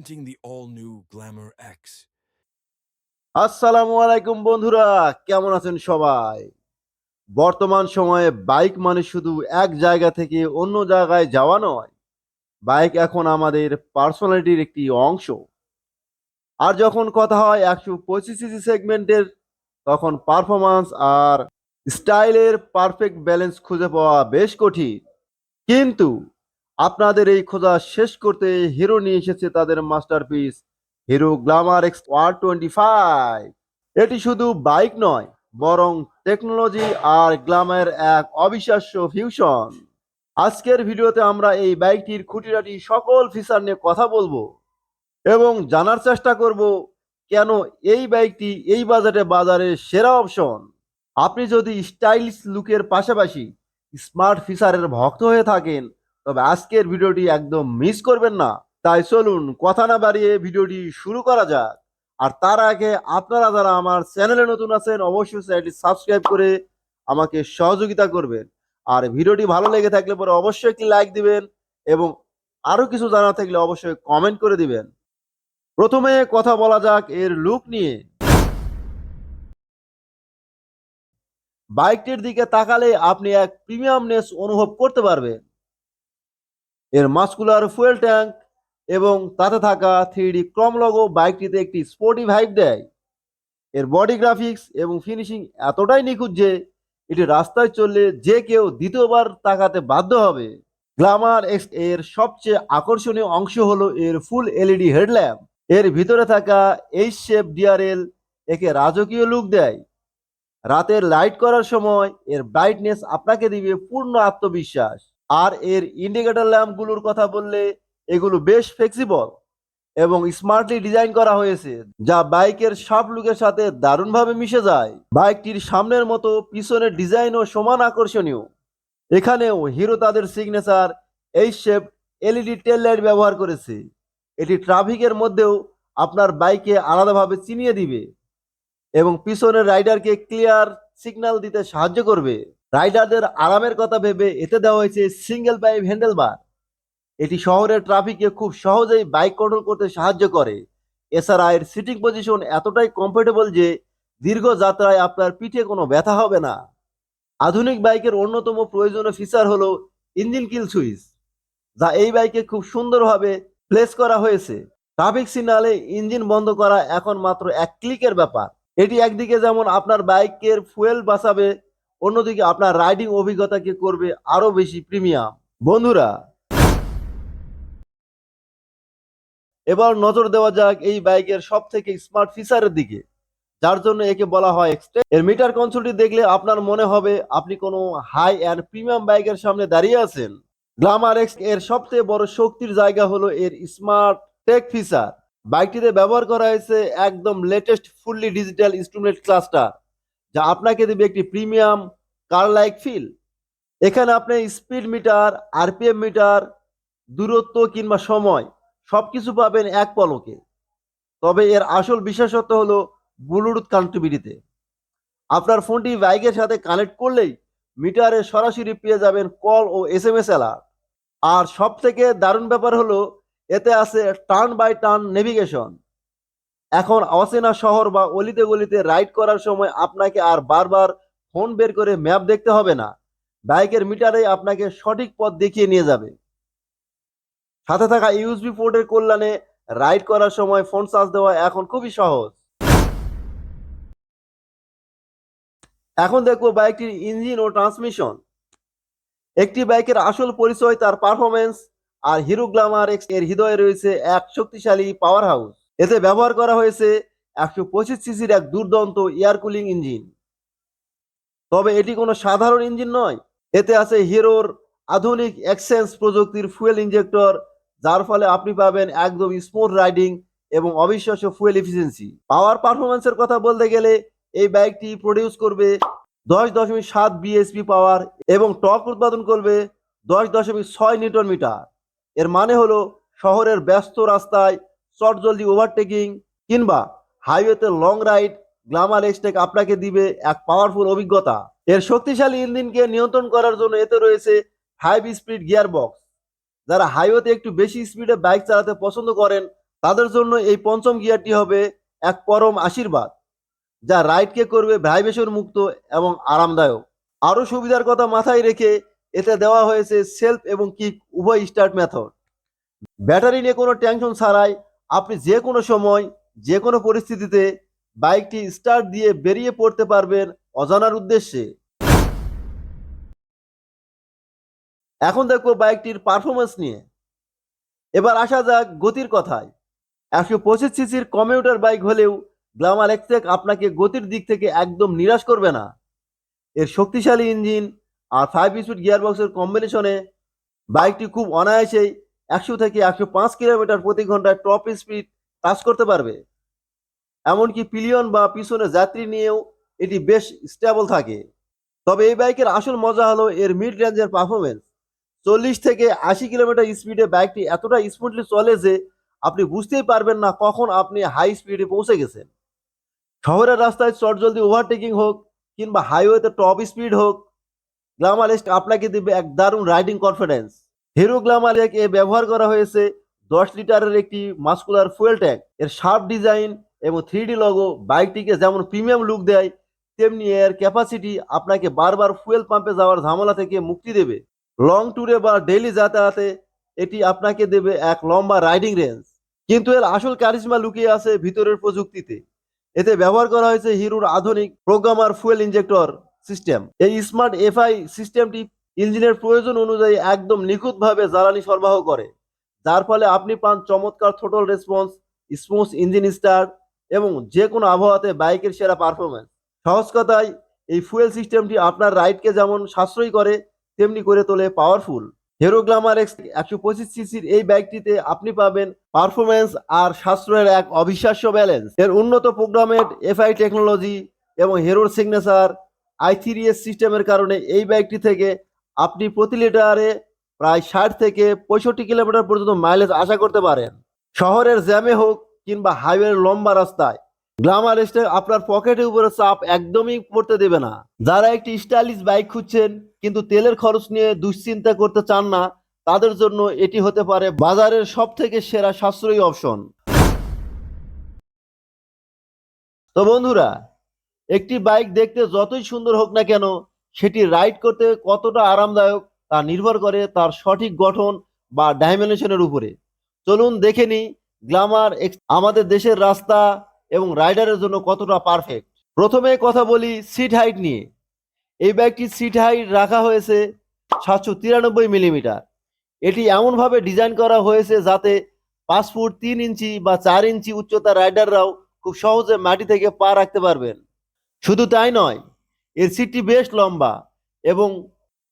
presenting the all-new Glamour X. আসসালামু আলাইকুম বন্ধুরা, কেমন আছেন সবাই? বর্তমান সময়ে বাইক মানে শুধু এক জায়গা থেকে অন্য জায়গায় যাওয়া নয়, বাইক এখন আমাদের পার্সোনালিটির একটি অংশ। আর যখন কথা হয় 125 সিসি সেগমেন্টের, তখন পারফরম্যান্স আর স্টাইলের পারফেক্ট ব্যালেন্স খুঁজে পাওয়া বেশ কঠিন। কিন্তু আপনাদের এই খোঁজা শেষ করতে হিরো নিয়ে এসেছে তাদের masterpiece hero Glamour x R25। এটি শুধু বাইক নয়, বরং টেকনোলজি আর গ্ল্যামার এক অবিশ্বাস্য ফিউশন। আজকের ভিডিওতে আমরা এই বাইকটির খুঁটিনাটি সকল ফিচার নিয়ে কথা বলবো এবং জানার চেষ্টা করব কেন এই বাইকটি এই বাজেটে বাজারে সেরা অপশন। আপনি যদি স্টাইলিশ লুকের পাশাপাশি স্মার্ট ফিচারের ভক্ত হয়ে থাকেন, তবে আজকের ভিডিওটি একদম মিস করবেন না। তাই চলুন কথা না বাড়িয়ে ভিডিওটি শুরু করা যাক। আর তার আগে আপনারা যারা আমার চ্যানেলে নতুন আছেন, অবশ্যই চ্যানেলটি সাবস্ক্রাইব করে আমাকে সহযোগিতা করবেন। আর ভিডিওটি ভালো লেগে থাকলে পরে অবশ্যই একটি লাইক দিবেন এবং আরো কিছু জানা থাকলে অবশ্যই কমেন্ট করে দিবেন। প্রথমে কথা বলা যাক এর লুক নিয়ে। বাইকটির দিকে তাকালে আপনি এক প্রিমিয়ামনেস অনুভব করতে পারবেন। এর মাস্কুলার ফুয়েল ট্যাঙ্ক এবং তাতে থাকা 3D ক্রম লোগো বাইকটিতে একটি স্পোর্টি ভাইব দেয়। এর বডি গ্রাফিক্স এবং ফিনিশিং এতটাই নিখুঁত যে এটি রাস্তায় চললে যে কেউ দ্বিতীয়বার তাকাতে বাধ্য হবে। গ্ল্যামার এক্স এর সবচেয়ে আকর্ষণীয় অংশ হলো এর ফুল এলইডি হেডল্যাম্প। এর ভিতরে থাকা এইচ শেপ ডিআরএল একে রাজকীয় লুক দেয়। রাতের লাইট করার সময় এর ব্রাইটনেস আপনাকে দিবে পূর্ণ আত্মবিশ্বাস। আর এর ইন্ডিকেটর ল্যাম্পগুলোর কথা বললে, এগুলো বেশ ফ্লেক্সিবল এবং স্মার্টলি ডিজাইন করা হয়েছে, যা বাইকের শার্প লুকের সাথে দারুণভাবে মিশে যায়। বাইকটির সামনের মতো পিছনের ডিজাইনও সমান আকর্ষণীয়। এখানেও হিরো তাদের সিগনেচার এইচ শেপ এলইডি টেল লাইট ব্যবহার করেছে। এটি ট্রাফিকের মধ্যেও আপনার বাইকে আলাদাভাবে চিনিয়ে দিবে এবং পিছনের রাইডারকে ক্লিয়ার সিগন্যাল দিতে সাহায্য করবে। রাইডারদের আরামের কথা ভেবে এতে দেওয়া হয়েছে সিঙ্গেল পাইপ হ্যান্ডেলবার। এটি শহরের ট্রাফিকে খুব সহজেই বাইক কন্ট্রোল করতে সাহায্য করে। এছাড়া এর সিটিং পজিশন এতটাই কমফোর্টেবল যে দীর্ঘ যাত্রায় আপনার পিঠে কোনো ব্যথা হবে না। আধুনিক বাইকের অন্যতম প্রয়োজনীয় ফিচার হলো ইঞ্জিন কিল সুইচ, যা এই বাইকে খুব সুন্দরভাবে প্লেস করা হয়েছে। ট্রাফিক সিগনালে ইঞ্জিন বন্ধ করা এখন মাত্র এক ক্লিকের ব্যাপার। এটি একদিকে যেমন আপনার বাইকের ফুয়েল বাঁচাবে, অন্যদিকে আপনার রাইডিং অভিজ্ঞতাকে করবে আরো বেশি প্রিমিয়াম। বন্ধুরা, এবার নজর দেওয়া যাক এই বাইকের সব থেকে স্মার্ট ফিচারের দিকে, যার জন্য একে বলা হয় এক্সট্রা। এর মিটার কনসোলটি দেখলে আপনার মনে হবে আপনি কোনো হাই অ্যান্ড প্রিমিয়াম বাইকের সামনে দাঁড়িয়ে আছেন। গ্ল্যামার এক্স এর সবচেয়ে বড় শক্তির জায়গা হলো এর স্মার্ট টেক ফিচার। বাইকটিতে ব্যবহার করা হয়েছে একদম latest fully digital instrument cluster, যা আপনাকে দেবে একটি প্রিমিয়াম কার লাইক ফিল। এখানে আপনি স্পিড মিটার, আরপিএম মিটার, দূরত্ব কিংবা সময় সবকিছু পাবেন এক পলকে। তবে এর আসল বিশেষত্ব হলো ব্লুটুথ কানেক্টিভিটিতে। আপনার ফোনটি বাইকের সাথে কানেক্ট করলেই মিটারে সরাসরি পেয়ে যাবেন কল ও এসএমএস অ্যালার্ট। আর সব থেকে দারুণ ব্যাপার হলো এতে আছে টার্ন বাই টার্ন নেভিগেশন। এখন অচেনা শহর বা অলিতে গলিতে রাইড করার সময় আপনাকে আর বারবার ফোন বের করে ম্যাপ দেখতে হবে না, বাইকের মিটারেই আপনাকে সঠিক পথ দেখিয়ে নিয়ে যাবে। সাথে থাকা ইউএসবি পোর্টের কল্যাণে রাইড করার সময় ফোন চার্জ দেওয়া এখন খুবই সহজ। এখন দেখবো বাইকটির ইঞ্জিন ও ট্রান্সমিশন। একটি বাইকের আসল পরিচয় তার পারফরমেন্স, আর হিরো গ্ল্যামার এক্স এর হৃদয়ে রয়েছে এক শক্তিশালী পাওয়ার হাউস। এতে ব্যবহার করা হয়েছে 125 সিসির এক দুর্দান্ত এয়ার কুলিং ইঞ্জিন। তবে এটি কোনো সাধারণ ইঞ্জিন নয়, এতে আছে হিরোর আধুনিক এক্সেন্স প্রযুক্তির ফুয়েল ইনজেক্টর, যার ফলে আপনি পাবেন একদম স্মুথ রাইডিং এবং অবিশ্বাস্য ফুয়েল এফিসিয়েন্সি। পাওয়ার পারফরমেন্সের কথা বলতে গেলে এই বাইকটি প্রডিউস করবে 10.7 বিএসপি পাওয়ার এবং টর্ক উৎপাদন করবে 10.6 নিউটন মিটার। এর মানে হলো শহরের ব্যস্ত রাস্তায় চটজলদি ওভারটেকিং কিংবা হাইওয়েতে লং রাইড, গ্ল্যামার এক্সটেক আপনাকে দিবে এক পাওয়ারফুল অভিজ্ঞতা। এর শক্তিশালী ইঞ্জিনকে নিয়ন্ত্রণ করার জন্য এতে রয়েছে 5 স্পিড গিয়ার বক্স। যারা হাইওয়েতে একটু বেশি স্পিডে বাইক চালাতে পছন্দ করেন তাদের জন্য এই পঞ্চম গিয়ারটি হবে এক পরম আশীর্বাদ, যা রাইডকে করবে ভাইব্রেশন মুক্ত এবং আরামদায়ক। আরও সুবিধার কথা মাথায় রেখে এতে দেওয়া হয়েছে সেলফ এবং কিক উভয় স্টার্ট মেথড। ব্যাটারি নিয়ে কোনো টেনশন ছাড়াই আপনি যে কোনো সময় যে কোনো পরিস্থিতিতে বাইকটি স্টার্ট দিয়ে বেরিয়ে পড়তে পারবেন অজানার উদ্দেশ্যে। এখন দেখবো বাইকটির পারফরমেন্স নিয়ে। এবার আসা যাক গতির কথায়। 125 সিসির কমিউটার বাইক হলেও গ্ল্যামার এক্সটেক আপনাকে গতির দিক থেকে একদম নিরাশ করবে না। এর শক্তিশালী ইঞ্জিন আর 5 স্পিড গিয়ারবক্সের কম্বিনেশনে বাইকটি খুব অনায়াসেই 100 থেকে 105 কিলোমিটার প্রতি ঘন্টায় টপ স্পিড টাচ করতে পারবে। এমনকি পিলিয়ন বা পিছনে যাত্রী নিয়েও এটি বেশ স্টেবল থাকে। তবে এই বাইকের আসল মজা হলো এর মিড রেঞ্জের পারফরমেন্স। 40 থেকে 80 কিলোমিটার স্পিডে বাইকটি এতটা স্মুথলি চলে যে আপনি বুঝতেই পারবেন না কখন আপনি হাই স্পিডে পৌঁছে গেছেন। শহরের রাস্তায় চটজলদি ওভারটেকিং হোক কিংবা হাইওয়েতে টপ স্পিড হোক, গ্ল্যামার এক্স আপনাকে দেবে এক দারুণ রাইডিং কনফিডেন্স। হিরো গ্ল্যামার এ ব্যবহার করা হয়েছে 10 লিটারের একটি মাস্কুলার ফুয়েল ট্যাঙ্ক। এর শার্প ডিজাইন এবং 3D লগো বাইকটিকে যেমন প্রিমিয়াম লুক দেয়, তেমনি এর ক্যাপাসিটি আপনাকে বারবার ফুয়েল পাম্পে যাওয়ার ঝামেলা থেকে মুক্তি দেবে। লং ট্যুরে বা ডেইলি যাতায়াতে এটি আপনাকে দেবে এক লম্বা রাইডিং রেঞ্জ। কিন্তু এর আসল কারিশমা লুকিয়ে আছে ভিতরের প্রযুক্তিতে। এতে ব্যবহার করা হয়েছে হিরোর আধুনিক প্রোগ্রামার ফুয়েল ইনজেক্টর সিস্টেম। এই স্মার্ট এফআই সিস্টেমটি ইঞ্জিনের প্রয়োজন অনুযায়ী একদম নিখুঁতভাবে জ্বালানি সরবরাহ করে, যার ফলে আপনি পান চমৎকার throttle response, smooth engine start এবং যে কোনো আবহাওয়াতে বাইকের সেরা পারফরমেন্স। সহজ কথায় এই ফুয়েল সিস্টেমটি আপনার রাইডকে যেমন সাশ্রয়ী করে তেমনি করে তোলে পাওয়ারফুল। হিরো গ্ল্যামার এক্স 125 সিসির এই বাইকটিতে আপনি পাবেন পারফরমেন্স আর সাশ্রয়ের এক অবিশ্বাস্য ব্যালেন্স। এর উন্নত প্রোগ্রামেড এফআই টেকনোলজি এবং হিরোর সিগনেচার i3s সিস্টেমের কারণে এই বাইকটি থেকে আপনি প্রতি লিটারে প্রায় 60 থেকে 65 কিলোমিটার পর্যন্ত মাইলেজ আশা করতে পারেন। শহরের জ্যামে হোক কিংবা হাইওয়ের লম্বা রাস্তায় গ্ল্যামার এক্স আপনার পকেটের উপরে চাপ একদমই পড়তে দেবে না। যারা একটি স্টাইলিশ বাইক খুঁজছেন কিন্তু তেলের খরচ নিয়ে দুশ্চিন্তা করতে চান না, তাদের জন্য এটি হতে পারে বাজারের সব থেকে সেরা সাশ্রয়ী অপশন। তো বন্ধুরা, একটি বাইক দেখতে যতই সুন্দর হোক না কেন, সেটি রাইড করতে কতটা আরামদায়ক তা নির্ভর করে তার সঠিক গঠন বা ডাইমেনশনের উপরে। চলুন দেখে নিই গ্ল্যামার এক্স আমাদের দেশের রাস্তা এবং রাইডারের জন্য কতটা পারফেক্ট। প্রথমে কথা বলি সিট হাইট নিয়ে। এই বাইকটির সিট হাইট রাখা হয়েছে 793 মিলিমিটার। এটি এমনভাবে ডিজাইন করা হয়েছে যাতে 5 ফুট 3 ইঞ্চি বা 4 ইঞ্চি উচ্চতার রাইডাররাও খুব সহজে মাটি থেকে পা রাখতে পারবেন। শুধু তাই নয়, এর সিটটি বেশ লম্বা এবং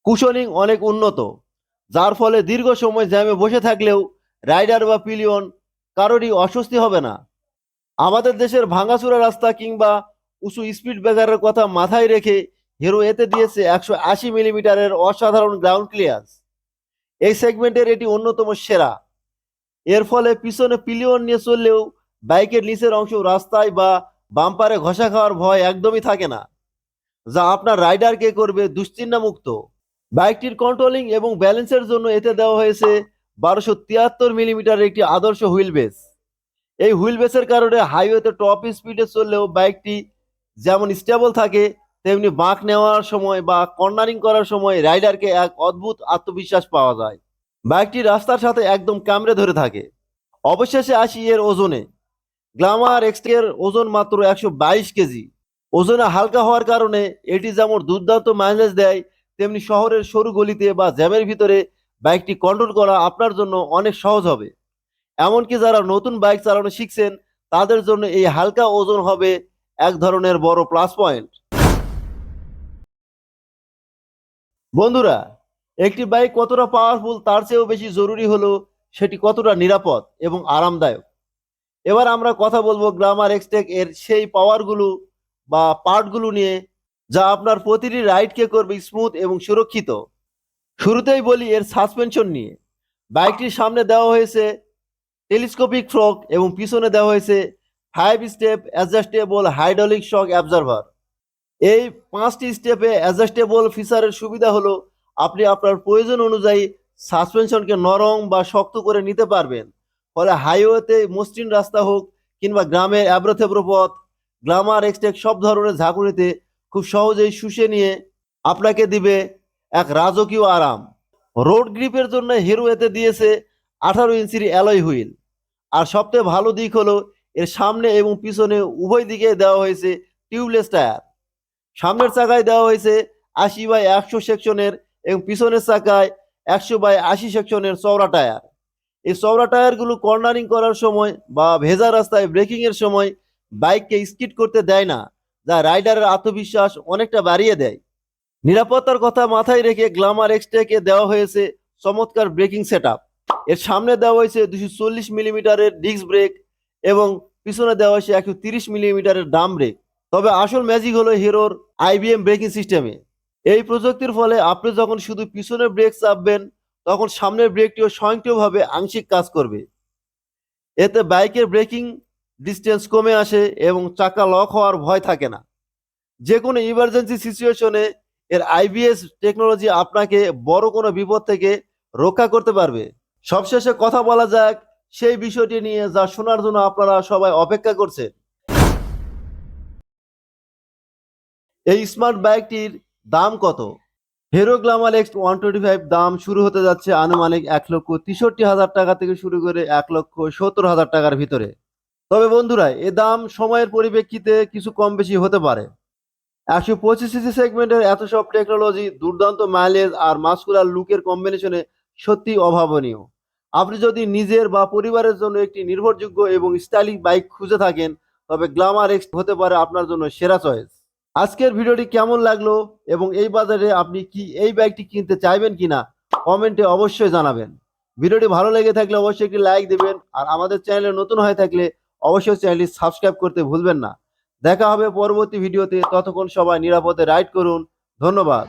কুশনিং অনেক উন্নত, যার ফলে দীর্ঘ সময় জ্যামে বসে থাকলেও রাইডার বা পিলিয়ন কারোরই অস্বস্তি হবে না। আমাদের দেশের ভাঙাচুরা রাস্তা কিংবা উঁচু স্পিড ব্রেকারের কথা মাথায় রেখে হিরো এতে দিয়েছে 180 মিলিমিটারের অসাধারণ গ্রাউন্ড ক্লিয়ারেন্স। এই সেগমেন্টের এটি অন্যতম সেরা। এর ফলে পিছনে পিলিয়ন নিয়ে চললেও বাইকের নিচের অংশ রাস্তায় বা বাম্পারে ঘষা খাওয়ার ভয় একদমই থাকে না, যা আপনার রাইডারকে করবে দুশ্চিন্তা মুক্ত। বাইকটির কন্ট্রোলিং এবং ব্যালেন্সের জন্য এতে দেওয়া হয়েছে 1273 মিলিমিটারের একটি আদর্শ হুইল বেস। এই হুইল বেসের কারণে হাইওয়েতে টপ স্পিডে চললেও বাইকটি যেমন স্টেবল থাকে, তেমনি বাঁক নেওয়ার সময় বা কর্নারিং করার সময় রাইডারকে এক অদ্ভুত আত্মবিশ্বাস পাওয়া যায়। বাইকটি রাস্তার সাথে একদম কামড়ে ধরে থাকে। অবশেষে আসি এর ওজনে। গ্ল্যামার এক্স এর ওজন মাত্র 122 কেজি। ওজনে হালকা হওয়ার কারণে এটি যেমন দুর্দান্ত মাইলেজ দেয়, তেমনি শহরের সরু গলিতে বা জ্যামের ভিতরে বাইকটি কন্ট্রোল করা আপনার জন্য অনেক সহজ হবে। এমনকি যারা নতুন বাইক চালানো শিখছেন, তাদের জন্য এই হালকা ওজন হবে এক ধরনের বড় প্লাস পয়েন্ট। বন্ধুরা, একটি বাইক কতটা পাওয়ারফুল তার চেয়েও বেশি জরুরি হলো সেটি কতটা নিরাপদ এবং আরামদায়ক। এবার আমরা কথা বলবো গ্ল্যামার এক্সটেক এর সেই পাওয়ারগুলো বা পার্টগুলো নিয়ে, যা আপনার প্রতিটি রাইডকে করবে স্মুথ এবং সুরক্ষিত। শুরুতেই বলি এর সাসপেনশন নিয়ে। বাইকটির সামনে দেওয়া হয়েছে টেলিস্কোপিক ফ্রক এবং পিছনে দেওয়া হয়েছে 5 স্টেপ অ্যাডজাস্টেবল হাইড্রোলিক শক অ্যাবজর্ভার। এই 5টি স্টেপে অ্যাডজাস্টেবল ফিচারের সুবিধা হলো আপনি আপনার প্রয়োজন অনুযায়ী সাসপেনশনকে নরম বা শক্ত করে নিতে পারবেন, ফলে হাইওয়েতে মসৃণ রাস্তা হোক কিংবা গ্রামে এবড়োথেবড়ো পথ, গ্ল্যামার এক্সটেক সব ধরনের ঝাঁকুনিতে খুব সহজেই শুষে নিয়ে আপনাকে দিবে এক রাজকীয় আরাম। রোড গ্রিপের জন্য হিরো এতে দিয়েছে 18 ইঞ্চির অ্যালয় হুইল। আর সবচেয়ে ভালো দিক হলো এর সামনে এবং পিছনে উভয় দিকে দেওয়া হয়েছে টিউবলেস টায়ার। সামনের চাকায় দেওয়া হয়েছে 80/100 সেকশনের এবং পিছনের চাকায় 100/80 সেকশনের চওড়া টায়ার। এই চওড়া টায়ারগুলো কর্নারিং করার সময় বা ভেজা রাস্তায় ব্রেকিং এর সময় বাইককে স্কিড করতে দেয় না, যা রাইডারের আত্মবিশ্বাস অনেকটা বাড়িয়ে দেয়। নিরাপত্তার কথা মাথায় রেখে গ্ল্যামার এক্সটেকে দেওয়া হয়েছে চমৎকার ব্রেকিং সেটআপ। এর সামনে দেওয়া হয়েছে 240 মিলিমিটারের ডিস্ক ব্রেক এবং পিছনে দেওয়া হয়েছে 130 মিলিমিটারের ডাম ব্রেক। তবে আসল ম্যাজিক হলো হিরোর আইবিএম ব্রেকিং সিস্টেমে। এই প্রযুক্তির ফলে আপনি যখন শুধু পিছনের ব্রেক চাপবেন তখন সামনের ব্রেকটিও স্বয়ংক্রিয়ভাবে আংশিক কাজ করবে। এতে বাইকের ব্রেকিং ডিস্টেন্স কমে আসে এবং চাকা লক হওয়ার ভয় থাকে না। যে কোনো ইমার্জেন্সি সিচুয়েশনে এর আইবিএস টেকনোলজি আপনাকে বড় কোনো বিপদ থেকে রক্ষা করতে পারবে। সবশেষে কথা বলা যাক সেই বিষয়টি নিয়ে যা শোনার জন্য আপনারা সবাই অপেক্ষা করছেন। এই স্মার্ট বাইকটির দাম কত? হিরো গ্ল্যামার এক্স 125 দাম শুরু হতে যাচ্ছে আনুমানিক 1,63,000 টাকা থেকে শুরু করে 1,70,000 টাকার ভিতরে। তবে বন্ধুরা, এ দাম সময়ের পরিপ্রেক্ষিতে কিছু কম বেশি হতে পারে। 125 সিসি সেগমেন্টের এত সব টেকনোলজি, দুর্দান্ত মাইলেজ আর মাস্কুলার লুকের কম্বিনেশনে সত্যি অভাবনীয়। আপনি যদি নিজের বা পরিবারের জন্য একটি নির্ভরযোগ্য এবং স্টাইলিশ বাইক খুঁজে থাকেন তবে গ্ল্যামার এক্স হতে পারে আপনার জন্য সেরা চয়েস। আজকের ভিডিওটি কেমন লাগলো এবং এই বাজারে আপনি কি এই বাইকটি কিনতে চাইবেন কিনা কমেন্টে অবশ্যই জানাবেন। ভিডিওটি ভালো লেগে থাকলে অবশ্যই একটি লাইক দেবেন আর আমাদের চ্যানেলে নতুন হয়ে থাকলে অবশ্যই চ্যানেলটি সাবস্ক্রাইব করতে ভুলবেন না। দেখা হবে পরবর্তী ভিডিওতে, ততক্ষণ সবাই নিরাপদে রাইড করুন। ধন্যবাদ।